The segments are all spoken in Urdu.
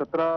17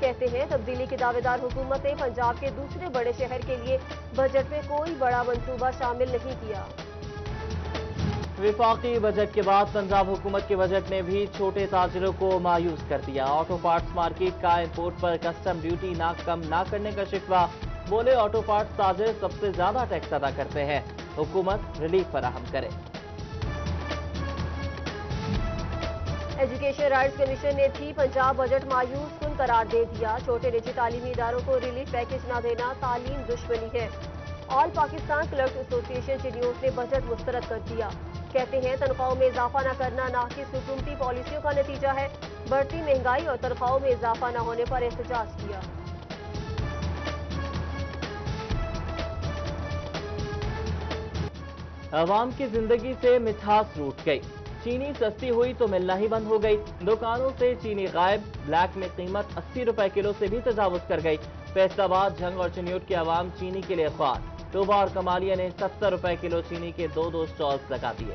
کہتے ہیں تبدیلی کی دعویدار حکومت نے پنجاب کے دوسرے بڑے شہر کے لیے بجٹ میں کوئی بڑا منصوبہ شامل نہیں کیا۔ وفاقی بجٹ کے بعد پنجاب حکومت کے بجٹ نے بھی چھوٹے تاجروں کو مایوس کر دیا۔ آٹو پارٹس مارکیٹ کا امپورٹ پر کسٹم ڈیوٹی کم نہ کرنے کا شکوہ، بولے آٹو پارٹس تاجر سب سے زیادہ ٹیکس ادا کرتے ہیں، حکومت ریلیف فراہم کرے۔ ایجوکیشن رائٹس کمیشن نے بھی پنجاب بجٹ مایوس کن قرار دے دیا۔ چھوٹے نجی تعلیمی اداروں کو ریلیف پیکج نہ دینا تعلیم دشمنی ہے۔ آل پاکستان کلرکس ایسوسی ایشن چنیوٹ نے بجٹ مسترد کر دیا۔ کہتے ہیں تنخواہوں میں اضافہ نہ کرنا ناقص حکومتی پالیسیوں کا نتیجہ ہے۔ بڑھتی مہنگائی اور تنخواہوں میں اضافہ نہ ہونے پر احتجاج کیا۔ عوام کی زندگی سے مٹھاس روٹ گئی، چینی سستی ہوئی تو ملنا ہی بند ہو گئی۔ دکانوں سے چینی غائب، بلیک میں قیمت 80 روپے کلو سے بھی تجاوز کر گئی۔ فیصل آباد، جھنگ اور چنیوٹ کے عوام چینی کے لیے خوار۔ ٹوبہ اور کمالیہ نے 70 روپے کلو چینی کے دو سٹالز لگا دیے۔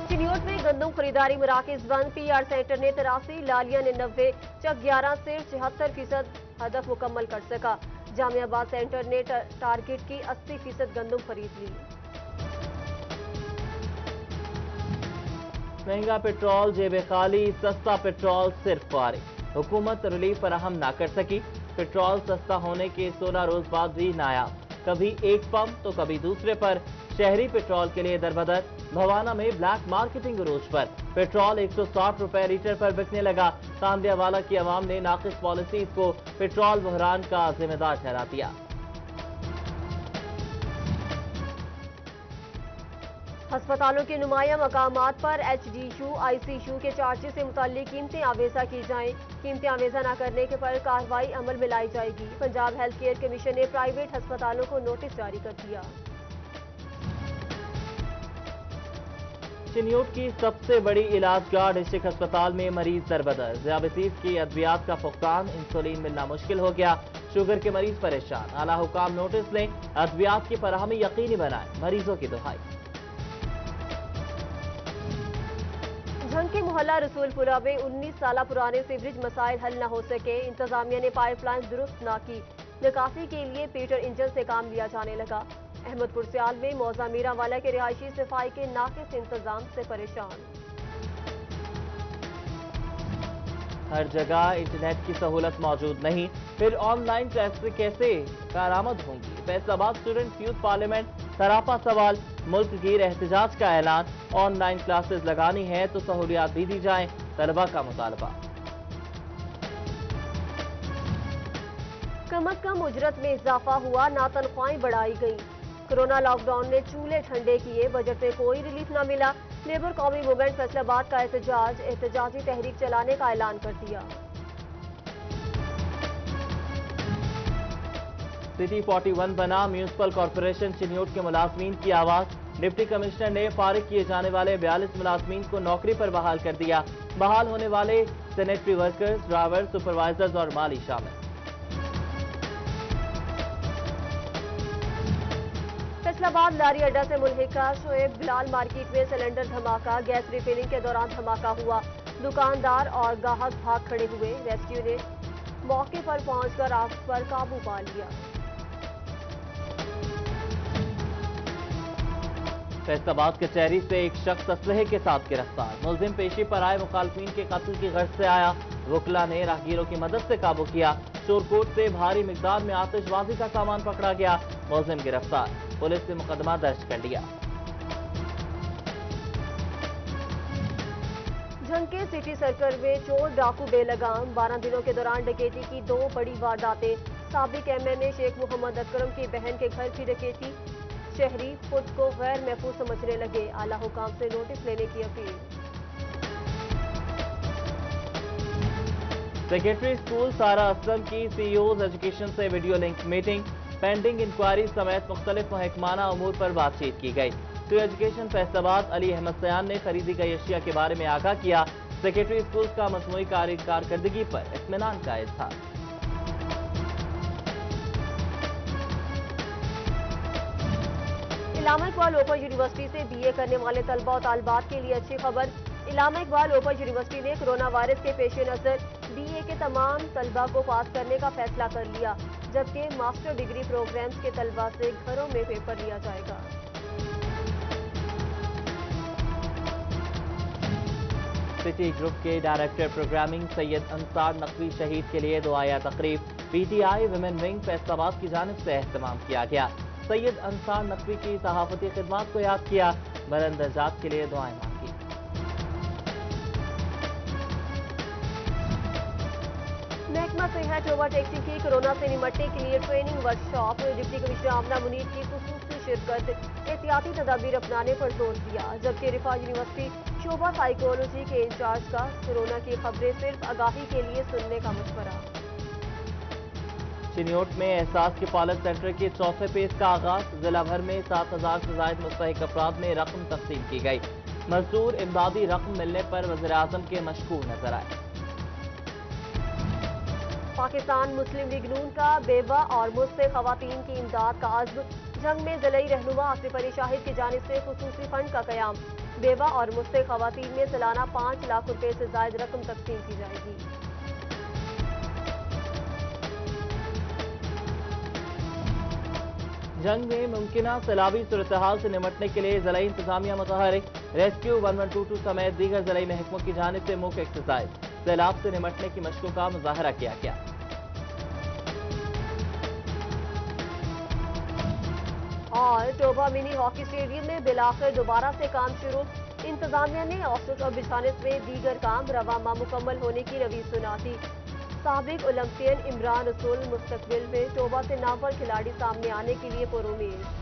چنیوٹ میں گندم خریداری مراکز بند، پی آر سینٹر نے 83، لالیہ نے 90، چک 11 صرف 76% ہدف مکمل کر سکا۔ جامعہ آباد سینٹر نے ٹارگٹ کی 80% گندم خرید لی۔ مہنگا پٹرول جیبیں خالی، سستا پٹرول صرف فارغ، حکومت ریلیف فراہم نہ کر سکی۔ پٹرول سستا ہونے کے 16 روز بعد بھی نایاب، کبھی ایک پمپ تو کبھی دوسرے پر، شہری پٹرول کے لیے دربدر۔ بھوانا میں بلیک مارکیٹنگ عروج پر، پٹرول 160 روپے لیٹر پر بکنے لگا۔ کاندیا والا کی عوام نے ناقص پالیسیز کو پٹرول بحران کا ذمہ دار ٹھہرا دیا۔ ہسپتالوں کے نمایاں مقامات پر H D U, I C U کے چارجز سے متعلق قیمتیں آویزہ کی جائیں۔ قیمتیں آویزہ نہ کرنے کے پر کارروائی عمل میں لائی جائے گی۔ پنجاب ہیلتھ کیئر کمیشن نے پرائیویٹ ہسپتالوں کو نوٹس جاری کر دیا۔ چنیوٹ کی سب سے بڑی علاج گاہ ڈسٹرکٹ ہسپتال میں مریض دربدر، ذیابیطس کی ادویات کا فقدان، انسولین ملنا مشکل ہو گیا، شوگر کے مریض پریشان۔ اعلیٰ حکام نوٹس لیں، ادویات کی فراہمی یقینی بنائیں، مریضوں کی دہائی۔ جھنگ کے محلہ رسول پورہ میں 19 سالہ پرانے سیوریج مسائل حل نہ ہو سکے، انتظامیہ نے پائپ لائن درست نہ کی، نکاسی کے لیے پیٹر انجن سے کام لیا جانے لگا۔ احمد پور سیال میں موزہ میرا والا کے رہائشی صفائی کے ناقص انتظام سے پریشان۔ ہر جگہ انٹرنیٹ کی سہولت موجود نہیں، پھر آن لائن کلاسز کیسے کارآمد ہوں گی؟ فیصل آباد اسٹوڈنٹ یوتھ پارلیمنٹ سراپا سوال، ملک گیر احتجاج کا اعلان، آن لائن کلاسز لگانی ہے تو سہولیات بھی دی جائیں، طلبہ کا مطالبہ۔ کم از کم اجرت میں اضافہ ہوا، نہ تنخواہیں بڑھائی گئیں۔ کرونا لاک ڈاؤن نے چولہے ٹھنڈے کیے، بجٹ میں کوئی ریلیف نہ ملا۔ لیبر قومی موومنٹ فیصل آباد کا احتجاجی تحریک چلانے کا اعلان کر دیا۔ سٹی 41 بنا، میونسپل کارپوریشن چنیوٹ کے ملازمین کی آواز، ڈپٹی کمشنر نے فارغ کیے جانے والے 42 ملازمین کو نوکری پر بحال کر دیا، بحال ہونے والے سینیٹری ورکرز، ڈرائیور، سپروائزرز اور مالی شامل۔ فیصل آباد لاری اڈا سے ملحقہ شعیب بلال مارکیٹ میں سلنڈر دھماکہ، گیس ریفلنگ کے دوران دھماکہ ہوا، دکاندار اور گاہک بھاگ کھڑے ہوئے، ریسکیو نے موقع پر پہنچ کر آگ پر قابو پا لیا۔ فیصل آباد کچہری سے ایک شخص اسلحے کے ساتھ گرفتار، ملزم پیشی پر آئے مخالفین کے قتل کی غرض سے آیا، وکلا نے راہگیروں کی مدد سے قابو کیا، شورکوٹ سے بھاری مقدار میں آتش بازی کا سامان پکڑا گیا، ملزم گرفتار، پولیس نے مقدمہ درج کر لیا۔ جھنگ کے سٹی سرکل میں چور ڈاکو بے لگام، 12 دنوں کے دوران ڈکیتی کی 2 بڑی وارداتیں، سابق ایم این اے شیخ محمد اکرم کی بہن کے گھر کی ڈکیتی، شہری خود کو غیر محفوظ سمجھنے لگے، اعلیٰ حکام سے نوٹس لینے کی appeal. Secretary school Sara Aslam کی سی اوز ایجوکیشن سے video link meeting, pending inquiry سمیت مختلف محکمانہ امور پر بات چیت کی گئی۔ سی ایجوکیشن فیصل آباد علی احمد سیان نے خریدی گئی اشیاء کے بارے میں آگاہ کیا، سیکرٹری اسکول کا مجموعی کارکردگی پر اطمینان کا اظہار۔ علامہ اقبال اوپن یونیورسٹی سے بی اے کرنے والے طلبہ و طالبات کے لیے اچھی خبر، علامہ اقبال اوپن یونیورسٹی نے کرونا وائرس کے پیش نظر BA کے تمام طلبہ کو پاس کرنے کا فیصلہ کر لیا، جبکہ ماسٹر ڈگری پروگرامز کے طلبہ سے گھروں میں پیپر لیا جائے گا۔ سٹی گروپ کے ڈائریکٹر پروگرامنگ سید انصار نقوی شہید کے لیے دعائیہ تقریب PTI ویمن ونگ فیصل آباد کی جانب سے اہتمام کیا گیا۔ سید انصار نقوی کی صحافتی خدمات کو یاد کیا، بلند درجات کے لیے دعائیں مانگی۔ محکمہ صحت اوور ٹیکسی کی کورونا سے نمٹنے کے لیے training workshop, deputy commissioner Amna Munir کی خصوصی شرکت، احتیاطی تدابیر اپنانے پر زور دیا، جبکہ رفاع یونیورسٹی شعبہ سائیکولوجی کے انچارج کا کورونا کی خبریں صرف آگاہی کے لیے سننے کا مشورہ۔ چنیوٹ میں احساس کے پالت سینٹر کے چوتھے فیز کا آغاز، ضلع بھر میں 7,000 سے زائد مستحق افراد میں رقم تقسیم کی گئی، مزدور امدادی رقم ملنے پر وزیراعظم کے مشکور نظر آئے۔ پاکستان مسلم لیگ نون کا بیوہ اور مستحق خواتین کی امداد کا عزم، جنگ میں ضلعی رہنما آصف علی شاہد کی جانب سے خصوصی فنڈ کا قیام، بیوہ اور مستحق خواتین میں سالانہ 5 لاکھ روپے سے زائد رقم تقسیم کی جائے گی۔ جنگ میں ممکنہ سیلابی صورتحال سے نمٹنے کے لیے ضلعی انتظامیہ متحرک، ریسکیو 1122 سمیت دیگر ضلعی محکموں کی جانب سے موک ایکسرسائز، سیلاب سے نمٹنے کی مشقوں کا مظاہرہ کیا گیا۔ اور ٹوبہ منی ہاکی اسٹیڈیم میں بالآخر دوبارہ سے کام شروع، انتظامیہ نے آسٹر بچھانے میں دیگر کام رواں ماہ مکمل ہونے کی روی سنا دی۔ سابق اولمپئن عمران رسول مستقبل میں ٹوبہ سے نامور کھلاڑی سامنے آنے کے لیے پر امید۔